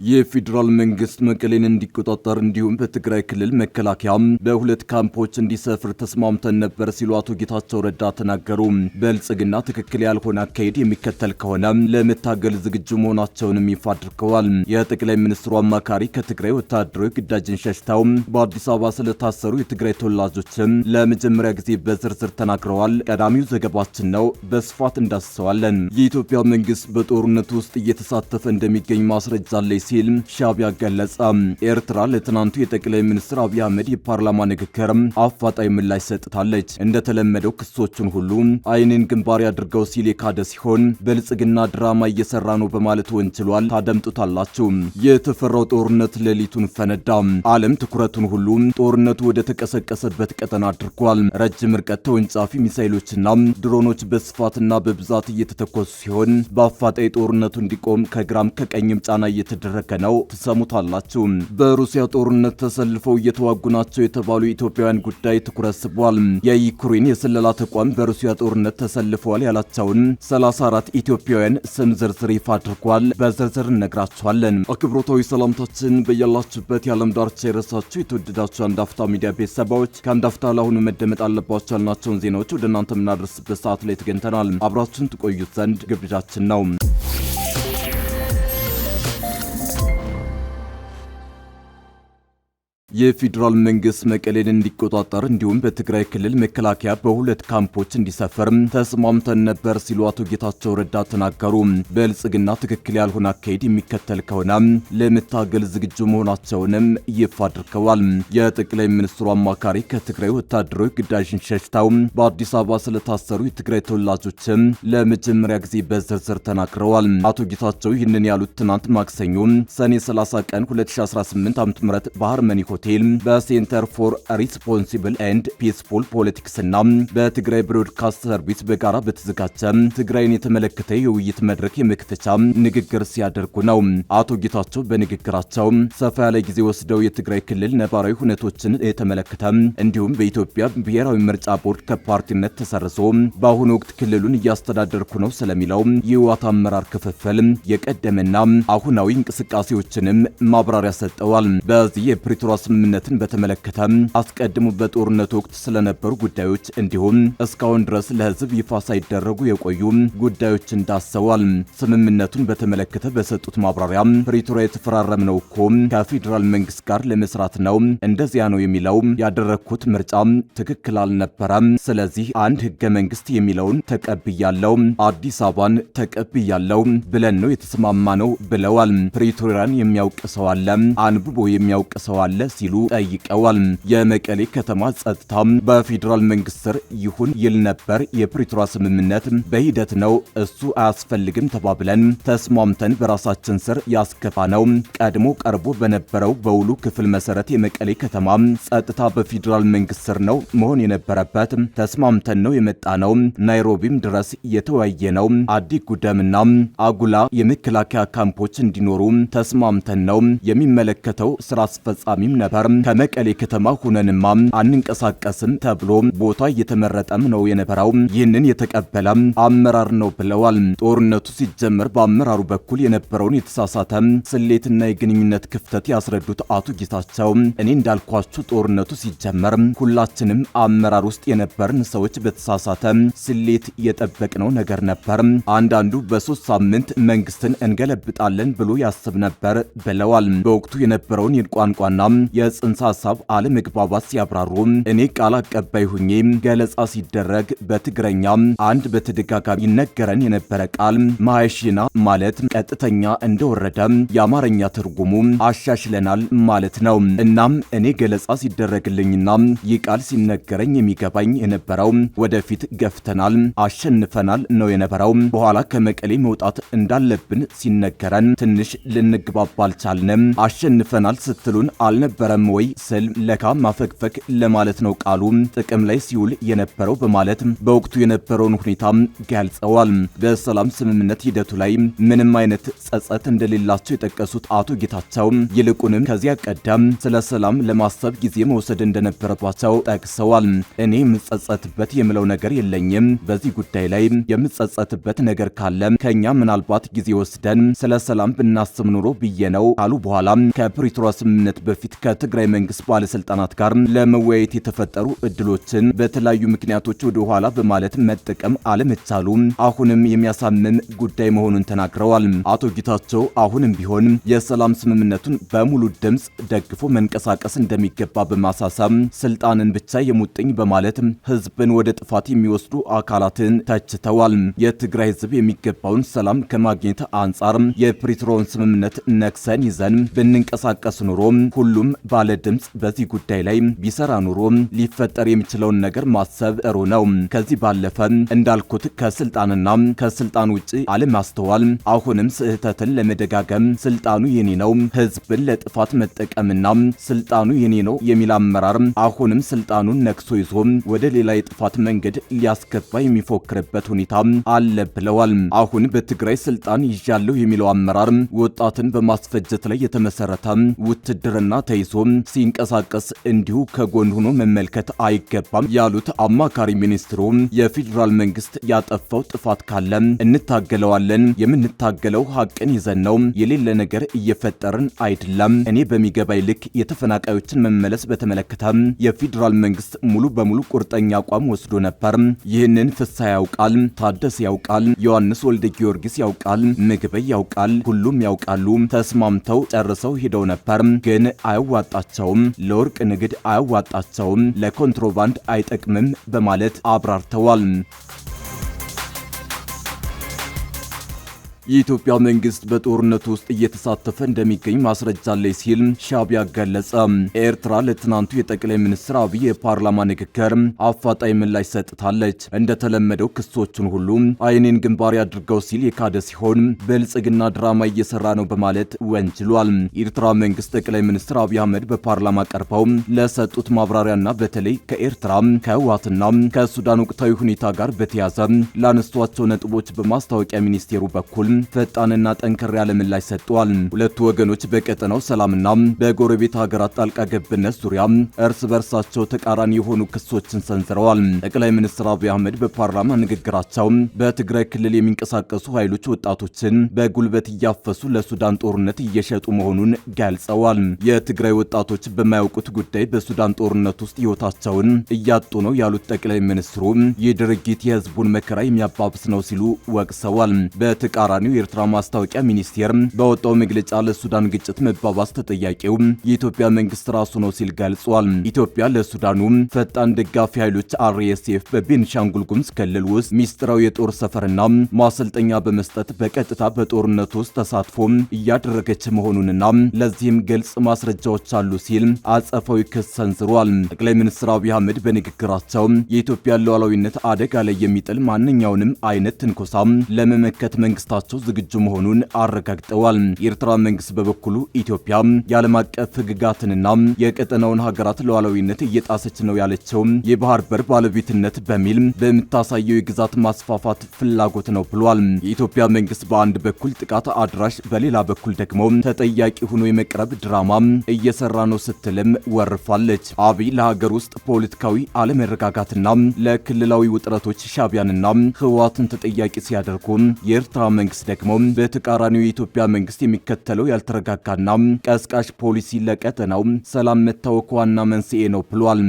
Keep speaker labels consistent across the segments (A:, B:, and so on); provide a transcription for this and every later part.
A: የፌዴራል መንግስት መቀሌን እንዲቆጣጠር እንዲሁም በትግራይ ክልል መከላከያ በሁለት ካምፖች እንዲሰፍር ተስማምተን ነበር ሲሉ አቶ ጌታቸው ረዳ ተናገሩ። ብልጽግና ትክክል ያልሆነ አካሄድ የሚከተል ከሆነ ለመታገል ዝግጁ መሆናቸውንም ይፋ አድርገዋል። የጠቅላይ ሚኒስትሩ አማካሪ ከትግራይ ወታደራዊ ግዳጅን ሸሽተው በአዲስ አበባ ስለታሰሩ የትግራይ ተወላጆችም ለመጀመሪያ ጊዜ በዝርዝር ተናግረዋል። ቀዳሚው ዘገባችን ነው፣ በስፋት እንዳስሰዋለን። የኢትዮጵያ መንግስት በጦርነቱ ውስጥ እየተሳተፈ እንደሚገኝ ማስረጃ አለ ሲል ሻዕቢያ ገለጸ። ኤርትራ ለትናንቱ የጠቅላይ ሚኒስትር አብይ አህመድ የፓርላማ ንግግር አፋጣኝ ምላሽ ሰጥታለች። እንደተለመደው ክሶቹን ሁሉ አይንን ግንባር ያድርገው ሲል የካደ ሲሆን ብልጽግና ድራማ እየሰራ ነው በማለት ወንጅሏል። ታደምጡታላችሁ። የተፈራው ጦርነት ሌሊቱን ፈነዳ። ዓለም ትኩረቱን ሁሉ ጦርነቱ ወደ ተቀሰቀሰበት ቀጠና አድርጓል። ረጅም ርቀት ተወንጫፊ ሚሳኤሎችና ድሮኖች በስፋትና በብዛት እየተተኮሱ ሲሆን በአፋጣኝ ጦርነቱ እንዲቆም ከግራም ከቀኝም ጫና እየተደረገ ነው። ተሰሙታላችሁ። በሩሲያ ጦርነት ተሰልፈው እየተዋጉ ናቸው የተባሉ ኢትዮጵያውያን ጉዳይ ትኩረት ስቧል። የዩክሬን የስለላ ተቋም በሩሲያ ጦርነት ተሰልፈዋል ያላቸውን 34 ኢትዮጵያውያን ስም ዝርዝር ይፋ አድርጓል። በዝርዝር እነግራችኋለን። አክብሮታዊ ሰላምታችን በያላችሁበት የዓለም ዳርቻ የረሳችሁ የተወደዳችሁ አንድ አፍታ ሚዲያ ቤተሰቦች ከአንድ አፍታ ለአሁኑ መደመጥ አለባቸው ያልናቸውን ዜናዎች ወደ እናንተ የምናደርስበት ሰዓት ላይ ተገኝተናል። አብራችሁን ትቆዩት ዘንድ ግብዣችን ነው። የፌዴራል መንግስት መቀሌን እንዲቆጣጠር እንዲሁም በትግራይ ክልል መከላከያ በሁለት ካምፖች እንዲሰፍር ተስማምተን ነበር ሲሉ አቶ ጌታቸው ረዳ ተናገሩ። ብልጽግና ትክክል ያልሆነ አካሄድ የሚከተል ከሆነ ለመታገል ዝግጁ መሆናቸውንም ይፋ አድርገዋል። የጠቅላይ ሚኒስትሩ አማካሪ ከትግራይ ወታደራዊ ግዳጅን ሸሽተው በአዲስ አበባ ስለታሰሩ የትግራይ ተወላጆችም ለመጀመሪያ ጊዜ በዝርዝር ተናግረዋል። አቶ ጌታቸው ይህንን ያሉት ትናንት ማክሰኞ ሰኔ 30 ቀን 2018 ዓ.ም ባህር መኒ ሆቴል በሴንተር ፎር ሪስፖንሲብል ኤንድ ፒስፉል ፖለቲክስ እና በትግራይ ብሮድካስት ሰርቪስ በጋራ በተዘጋጀ ትግራይን የተመለከተ የውይይት መድረክ የመክፈቻ ንግግር ሲያደርጉ ነው። አቶ ጌታቸው በንግግራቸው ሰፋ ያለ ጊዜ ወስደው የትግራይ ክልል ነባራዊ ሁኔታዎችን የተመለከተ እንዲሁም በኢትዮጵያ ብሔራዊ ምርጫ ቦርድ ከፓርቲነት ተሰርዞ በአሁኑ ወቅት ክልሉን እያስተዳደርኩ ነው ስለሚለው የህወሓት አመራር ክፍፍል የቀደመና አሁናዊ እንቅስቃሴዎችንም ማብራሪያ ሰጠዋል። በዚህ የፕሪቶሪያ ስምምነትን በተመለከተ አስቀድሞ በጦርነቱ ወቅት ስለነበሩ ጉዳዮች እንዲሁም እስካሁን ድረስ ለህዝብ ይፋ ሳይደረጉ የቆዩ ጉዳዮች እንዳሰዋል። ስምምነቱን በተመለከተ በሰጡት ማብራሪያ ፕሪቶሪያ የተፈራረምነው እኮ ከፌዴራል መንግስት ጋር ለመስራት ነው፣ እንደዚያ ነው የሚለው ያደረኩት ምርጫ ትክክል አልነበረም። ስለዚህ አንድ ህገ መንግስት የሚለውን ተቀብያለው፣ አዲስ አበባን ተቀብያለው ብለን ነው የተስማማ ነው ብለዋል። ፕሪቶሪያን የሚያውቅ ሰው አለ፣ አንብቦ የሚያውቅ ሰው አለ ሲሉ ጠይቀዋል። የመቀሌ ከተማ ጸጥታ በፌዴራል መንግስት ስር ይሁን ይል ነበር። የፕሪቶሪያ ስምምነት በሂደት ነው፣ እሱ አያስፈልግም ተባብለን ተስማምተን በራሳችን ስር ያስከፋ ነው። ቀድሞ ቀርቦ በነበረው በውሉ ክፍል መሰረት የመቀሌ ከተማ ጸጥታ በፌዴራል መንግስት ስር ነው መሆን የነበረበት። ተስማምተን ነው የመጣ ነው። ናይሮቢም ድረስ የተወያየ ነው። አዲ ጉደምና አጉላ የመከላከያ ካምፖች እንዲኖሩ ተስማምተን ነው። የሚመለከተው ስራ አስፈጻሚም ነበር። ከመቀሌ ከተማ ሁነንማ አንንቀሳቀስም ተብሎ ቦታ እየተመረጠም ነው የነበረው። ይህንን የተቀበለ አመራር ነው ብለዋል። ጦርነቱ ሲጀመር በአመራሩ በኩል የነበረውን የተሳሳተ ስሌትና የግንኙነት ክፍተት ያስረዱት አቶ ጌታቸው እኔ እንዳልኳችሁ ጦርነቱ ሲጀመር ሁላችንም አመራር ውስጥ የነበርን ሰዎች በተሳሳተ ስሌት የጠበቅነው ነገር ነበር። አንዳንዱ በ3 ሳምንት መንግስትን እንገለብጣለን ብሎ ያስብ ነበር ብለዋል። በወቅቱ የነበረውን የቋንቋና የጽንሰ ሐሳብ አለመግባባት ሲያብራሩ እኔ ቃል አቀባይ ሁኜ ገለጻ ሲደረግ በትግረኛ አንድ በተደጋጋሚ ይነገረን የነበረ ቃል ማይሽና ማለት ቀጥተኛ እንደወረደ የአማርኛ ትርጉሙ አሻሽለናል ማለት ነው። እናም እኔ ገለጻ ሲደረግልኝና ይህ ቃል ሲነገረኝ የሚገባኝ የነበረው ወደፊት ገፍተናል፣ አሸንፈናል ነው የነበረው። በኋላ ከመቀሌ መውጣት እንዳለብን ሲነገረን ትንሽ ልንግባባ አልቻልንም። አሸንፈናል ስትሉን አልነበረ አልነበረም ወይ ስል ለካ ማፈግፈግ ለማለት ነው ቃሉ ጥቅም ላይ ሲውል የነበረው በማለት በወቅቱ የነበረውን ሁኔታ ገልጸዋል። በሰላም ስምምነት ሂደቱ ላይ ምንም አይነት ጸጸት እንደሌላቸው የጠቀሱት አቶ ጌታቸው ይልቁንም ከዚያ ቀደም ስለ ሰላም ለማሰብ ጊዜ መውሰድ እንደነበረባቸው ጠቅሰዋል። እኔ የምጸጸትበት የምለው ነገር የለኝም። በዚህ ጉዳይ ላይ የምጸጸትበት ነገር ካለ ከኛ ምናልባት ጊዜ ወስደን ስለ ሰላም ብናስብ ኑሮ ብዬ ነው ካሉ በኋላ ከፕሪቶሪያ ስምምነት በፊት ከትግራይ መንግስት ባለስልጣናት ጋር ለመወያየት የተፈጠሩ እድሎችን በተለያዩ ምክንያቶች ወደ ኋላ በማለት መጠቀም አለመቻሉ አሁንም የሚያሳምም ጉዳይ መሆኑን ተናግረዋል። አቶ ጌታቸው አሁንም ቢሆን የሰላም ስምምነቱን በሙሉ ድምጽ ደግፎ መንቀሳቀስ እንደሚገባ በማሳሰብ ስልጣንን ብቻ የሙጥኝ በማለት ህዝብን ወደ ጥፋት የሚወስዱ አካላትን ተችተዋል። የትግራይ ህዝብ የሚገባውን ሰላም ከማግኘት አንጻር የፕሪቶሪያውን ስምምነት ነክሰን ይዘን ብንንቀሳቀስ ኑሮ ሁሉም ባለ ድምጽ በዚህ ጉዳይ ላይ ቢሰራ ኑሮ ሊፈጠር የሚችለውን ነገር ማሰብ ጥሩ ነው። ከዚህ ባለፈ እንዳልኩት ከስልጣንና ከስልጣን ውጪ አለማስተዋል፣ አሁንም ስህተትን ለመደጋገም ስልጣኑ የኔ ነው ህዝብን ለጥፋት መጠቀምና ስልጣኑ የኔ ነው የሚል አመራር አሁንም ስልጣኑን ነክሶ ይዞ ወደ ሌላ የጥፋት መንገድ ሊያስገባ የሚፎክርበት ሁኔታ አለ ብለዋል። አሁን በትግራይ ስልጣን ይዣለሁ የሚለው አመራር ወጣትን በማስፈጀት ላይ የተመሰረተ ውትድርና ተይዞ ሲንቀሳቀስ እንዲሁ ከጎን ሆኖ መመልከት አይገባም ያሉት አማካሪ ሚኒስትሩ የፌዴራል መንግስት ያጠፋው ጥፋት ካለ እንታገለዋለን። የምንታገለው ሀቅን ይዘን ነው። የሌለ ነገር እየፈጠርን አይደለም። እኔ በሚገባይ ልክ የተፈናቃዮችን መመለስ በተመለከተ የፌዴራል መንግስት ሙሉ በሙሉ ቁርጠኛ አቋም ወስዶ ነበር። ይህንን ፍሳ ያውቃል፣ ታደሰ ያውቃል፣ ዮሐንስ ወልደ ጊዮርጊስ ያውቃል፣ ምግበይ ያውቃል፣ ሁሉም ያውቃሉ። ተስማምተው ጨርሰው ሄደው ነበር። ግን አያዋጣቸውም፣ ለወርቅ ንግድ አያዋጣቸውም፣ ለኮንትሮባንድ አይጠቅምም በማለት አብራርተዋል። የኢትዮጵያ መንግስት በጦርነቱ ውስጥ እየተሳተፈ እንደሚገኝ ማስረጃ አለኝ ሲል ሻዕቢያ ገለጸ። ኤርትራ ለትናንቱ የጠቅላይ ሚኒስትር አብይ የፓርላማ ንግግር አፋጣኝ ምላሽ ሰጥታለች። እንደተለመደው ክሶቹን ሁሉ አይኔን ግንባር ያድርገው ሲል የካደ ሲሆን ብልጽግና ድራማ እየሰራ ነው በማለት ወንጅሏል። የኤርትራ መንግስት ጠቅላይ ሚኒስትር አብይ አህመድ በፓርላማ ቀርበው ለሰጡት ማብራሪያና በተለይ ከኤርትራ ከህወሓትና ከሱዳን ወቅታዊ ሁኔታ ጋር በተያያዘ ላነሷቸው ነጥቦች በማስታወቂያ ሚኒስቴሩ በኩል ፈጣንና ጠንከር ያለ ምላሽ ሰጥቷል። ሁለቱ ወገኖች በቀጠናው ሰላምና በጎረቤት ሀገራት ጣልቃ ገብነት ዙሪያ እርስ በርሳቸው ተቃራኒ የሆኑ ክሶችን ሰንዝረዋል። ጠቅላይ ሚኒስትር አብይ አህመድ በፓርላማ ንግግራቸው በትግራይ ክልል የሚንቀሳቀሱ ኃይሎች ወጣቶችን በጉልበት እያፈሱ ለሱዳን ጦርነት እየሸጡ መሆኑን ገልጸዋል። የትግራይ ወጣቶች በማያውቁት ጉዳይ በሱዳን ጦርነት ውስጥ ህይወታቸውን እያጡ ነው ያሉት ጠቅላይ ሚኒስትሩ ይህ ድርጊት የህዝቡን መከራ የሚያባብስ ነው ሲሉ ወቅሰዋል። በተቃራኒ የኤርትራ ማስታወቂያ ሚኒስቴር በወጣው መግለጫ ለሱዳን ግጭት መባባስ ተጠያቂው የኢትዮጵያ መንግስት ራሱ ነው ሲል ገልጿል። ኢትዮጵያ ለሱዳኑ ፈጣን ደጋፊ ኃይሎች RSF በቤንሻንጉል ጉሙዝ ክልል ውስጥ ሚስጥራዊ የጦር ሰፈርና ማሰልጠኛ በመስጠት በቀጥታ በጦርነቱ ውስጥ ተሳትፎ እያደረገች መሆኑንና ለዚህም ግልጽ ማስረጃዎች አሉ ሲል አጸፋዊ ክስ ሰንዝሯል። ጠቅላይ ሚኒስትር አብይ አህመድ በንግግራቸው የኢትዮጵያን ሉዓላዊነት አደጋ ላይ የሚጥል ማንኛውንም አይነት ትንኮሳ ለመመከት መንግስታቸው ዝግጁ መሆኑን አረጋግጠዋል። የኤርትራ መንግስት በበኩሉ ኢትዮጵያ የዓለም አቀፍ ህግጋትንና የቀጠናውን ሀገራት ሉዓላዊነት እየጣሰች ነው ያለችው የባህር በር ባለቤትነት በሚል በምታሳየው የግዛት ማስፋፋት ፍላጎት ነው ብሏል። የኢትዮጵያ መንግስት በአንድ በኩል ጥቃት አድራሽ፣ በሌላ በኩል ደግሞ ተጠያቂ ሆኖ የመቅረብ ድራማ እየሰራ ነው ስትልም ወርፋለች። አብይ ለሀገር ውስጥ ፖለቲካዊ አለመረጋጋትና ለክልላዊ ውጥረቶች ሻዕቢያንና ህወሓትን ተጠያቂ ሲያደርጉ የኤርትራ መንግስት ደግሞ በተቃራኒው የኢትዮጵያ መንግስት የሚከተለው ያልተረጋጋና ቀስቃሽ ፖሊሲ ለቀጠናው ሰላም መታወክ ዋና መንስኤ ነው ብሏል።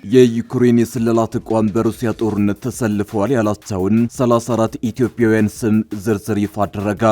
A: የዩክሬን የስለላ ተቋም በሩሲያ ጦርነት ተሰልፈዋል ያላቸውን 34 ኢትዮጵያውያን ስም ዝርዝር ይፋ አደረገ።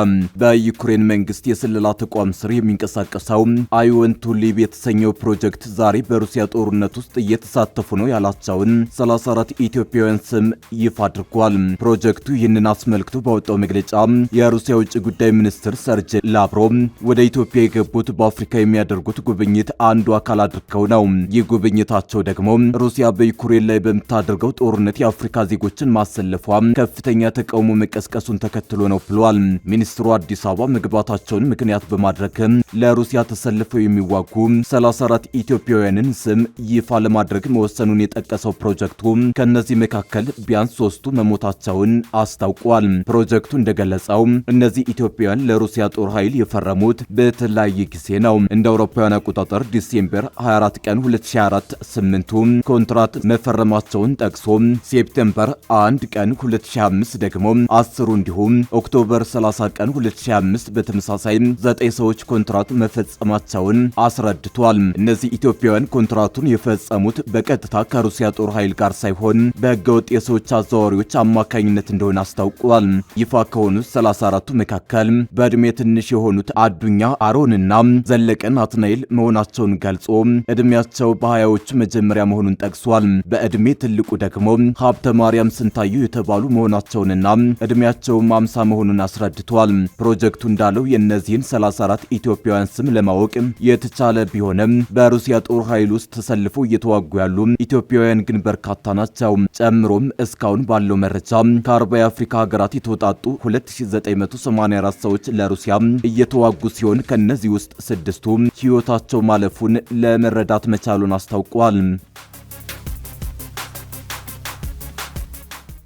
A: በዩክሬን መንግስት የስለላ ተቋም ስር የሚንቀሳቀሰው አይወን ቱ ሊቭ የተሰኘው ፕሮጀክት ዛሬ በሩሲያ ጦርነት ውስጥ እየተሳተፉ ነው ያላቸውን 34 ኢትዮጵያውያን ስም ይፋ አድርጓል። ፕሮጀክቱ ይህንን አስመልክቶ ባወጣው መግለጫ የሩሲያ ውጭ ጉዳይ ሚኒስትር ሰርጄ ላቭሮቭ ወደ ኢትዮጵያ የገቡት በአፍሪካ የሚያደርጉት ጉብኝት አንዱ አካል አድርገው ነው። ይህ ጉብኝታቸው ደግሞ ሩሲያ በዩክሬን ላይ በምታደርገው ጦርነት የአፍሪካ ዜጎችን ማሰለፏ ከፍተኛ ተቃውሞ መቀስቀሱን ተከትሎ ነው ብለዋል። ሚኒስትሩ አዲስ አበባ መግባታቸውን ምክንያት በማድረግ ለሩሲያ ተሰልፈው የሚዋጉ 34 ኢትዮጵያውያንን ስም ይፋ ለማድረግ መወሰኑን የጠቀሰው ፕሮጀክቱ ከነዚህ መካከል ቢያንስ 3ቱ መሞታቸውን አስታውቋል። ፕሮጀክቱ እንደገለጸው እነዚህ ኢትዮጵያውያን ለሩሲያ ጦር ኃይል የፈረሙት በተለያየ ጊዜ ነው። እንደ አውሮፓውያን አቆጣጠር ዲሴምበር 24 ቀን 2024 8ቱ ኮንትራት መፈረማቸውን ጠቅሶ ሴፕቴምበር 1 ቀን 2025 ደግሞ 10ሩ እንዲሁም ኦክቶበር 30 ቀን 2025 በተመሳሳይ 9 ሰዎች ኮንትራት መፈጸማቸውን አስረድቷል። እነዚህ ኢትዮጵያውያን ኮንትራቱን የፈጸሙት በቀጥታ ከሩሲያ ጦር ኃይል ጋር ሳይሆን በህገወጥ የሰዎች አዘዋዋሪዎች አማካኝነት እንደሆነ አስታውቋል። ይፋ ከሆኑት 34ቱ መካከል በእድሜ ትንሽ የሆኑት አዱኛ አሮንና ዘለቀ ናትናኤል መሆናቸውን ገልጾ እድሜያቸው በሀያዎቹ መጀመሪያ መሆኑን ጠቅሷል። በእድሜ ትልቁ ደግሞ ሀብተ ማርያም ስንታዩ የተባሉ መሆናቸውንና እድሜያቸው 50 መሆኑን አስረድቷል። ፕሮጀክቱ እንዳለው የእነዚህን 34 ኢትዮጵያውያን ስም ለማወቅ የተቻለ ቢሆንም በሩሲያ ጦር ኃይል ውስጥ ተሰልፈው እየተዋጉ ያሉ ኢትዮጵያውያን ግን በርካታ ናቸው። ጨምሮም እስካሁን ባለው መረጃ ከ40 የአፍሪካ ሀገራት የተወጣጡ 2984 ሰዎች ለሩሲያ እየተዋጉ ሲሆን ከነዚህ ውስጥ 6ቱ ሕይወታቸው ማለፉን ለመረዳት መቻሉን አስታውቋል።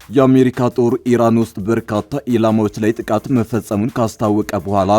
A: የአሜሪካ ጦር ኢራን ውስጥ በርካታ ኢላማዎች ላይ ጥቃት መፈጸሙን ካስታወቀ በኋላ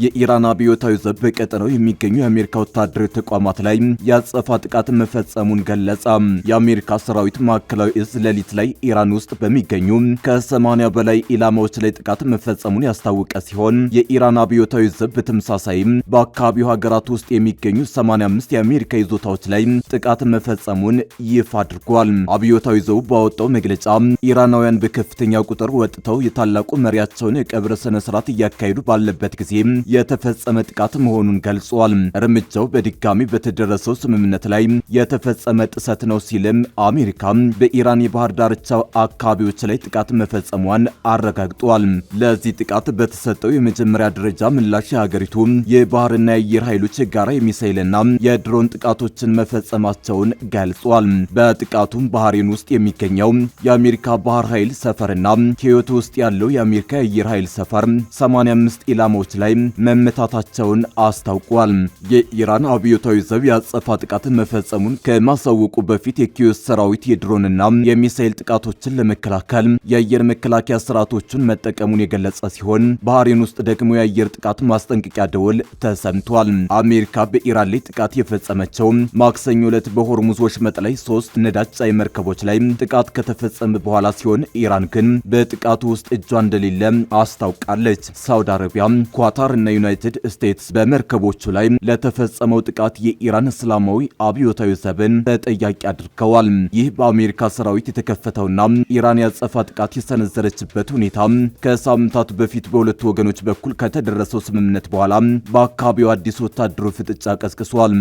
A: የኢራን አብዮታዊ ዘብ በቀጠናው የሚገኙ የአሜሪካ ወታደራዊ ተቋማት ላይ ያጸፋ ጥቃት መፈጸሙን ገለጸ። የአሜሪካ ሰራዊት ማዕከላዊ እዝ ሌሊት ላይ ኢራን ውስጥ በሚገኙ ከ80 በላይ ኢላማዎች ላይ ጥቃት መፈጸሙን ያስታወቀ ሲሆን የኢራን አብዮታዊ ዘብ በተመሳሳይ በአካባቢው ሀገራት ውስጥ የሚገኙ 85 የአሜሪካ ይዞታዎች ላይ ጥቃት መፈጸሙን ይፋ አድርጓል። አብዮታዊ ዘቡ ባወጣው መግለጫ ኢራን በከፍተኛ ቁጥር ወጥተው የታላቁ መሪያቸውን የቀብር ስነ ስርዓት እያካሄዱ ባለበት ጊዜ የተፈጸመ ጥቃት መሆኑን ገልጿል። እርምጃው በድጋሚ በተደረሰው ስምምነት ላይ የተፈጸመ ጥሰት ነው ሲልም አሜሪካ በኢራን የባህር ዳርቻ አካባቢዎች ላይ ጥቃት መፈጸሟን አረጋግጧል። ለዚህ ጥቃት በተሰጠው የመጀመሪያ ደረጃ ምላሽ የሀገሪቱ የባህርና የአየር ኃይሎች የጋራ የሚሳይልና የድሮን ጥቃቶችን መፈጸማቸውን ገልጿል። በጥቃቱም ባህሬን ውስጥ የሚገኘው የአሜሪካ ባህር ኃይል ሰፈርና ኪዮቶ ውስጥ ያለው የአሜሪካ የአየር ኃይል ሰፈር 85 ኢላማዎች ላይ መመታታቸውን አስታውቋል። የኢራን አብዮታዊ ዘብ ያጸፋ ጥቃት መፈጸሙን ከማሳወቁ በፊት የኪዮት ሰራዊት የድሮንና የሚሳኤል ጥቃቶችን ለመከላከል የአየር መከላከያ ስርዓቶችን መጠቀሙን የገለጸ ሲሆን ባህሬን ውስጥ ደግሞ የአየር ጥቃት ማስጠንቀቂያ ደወል ተሰምቷል። አሜሪካ በኢራን ላይ ጥቃት የፈጸመችው ማክሰኞ ዕለት በሆርሙዝ ወሽመጥ ላይ 3 ነዳጅ ጫኝ መርከቦች ላይ ጥቃት ከተፈጸመ በኋላ ሲሆን ኢራን ግን በጥቃቱ ውስጥ እጇ እንደሌለ አስታውቃለች። ሳውዲ አረቢያ፣ ኳታር እና ዩናይትድ ስቴትስ በመርከቦቹ ላይ ለተፈጸመው ጥቃት የኢራን እስላማዊ አብዮታዊ ዘብን ተጠያቂ አድርገዋል። ይህ በአሜሪካ ሰራዊት የተከፈተውና ኢራን ያጸፋ ጥቃት የሰነዘረችበት ሁኔታ ከሳምንታት በፊት በሁለቱ ወገኖች በኩል ከተደረሰው ስምምነት በኋላ በአካባቢው አዲስ ወታደራዊ ፍጥጫ ቀስቅሷል።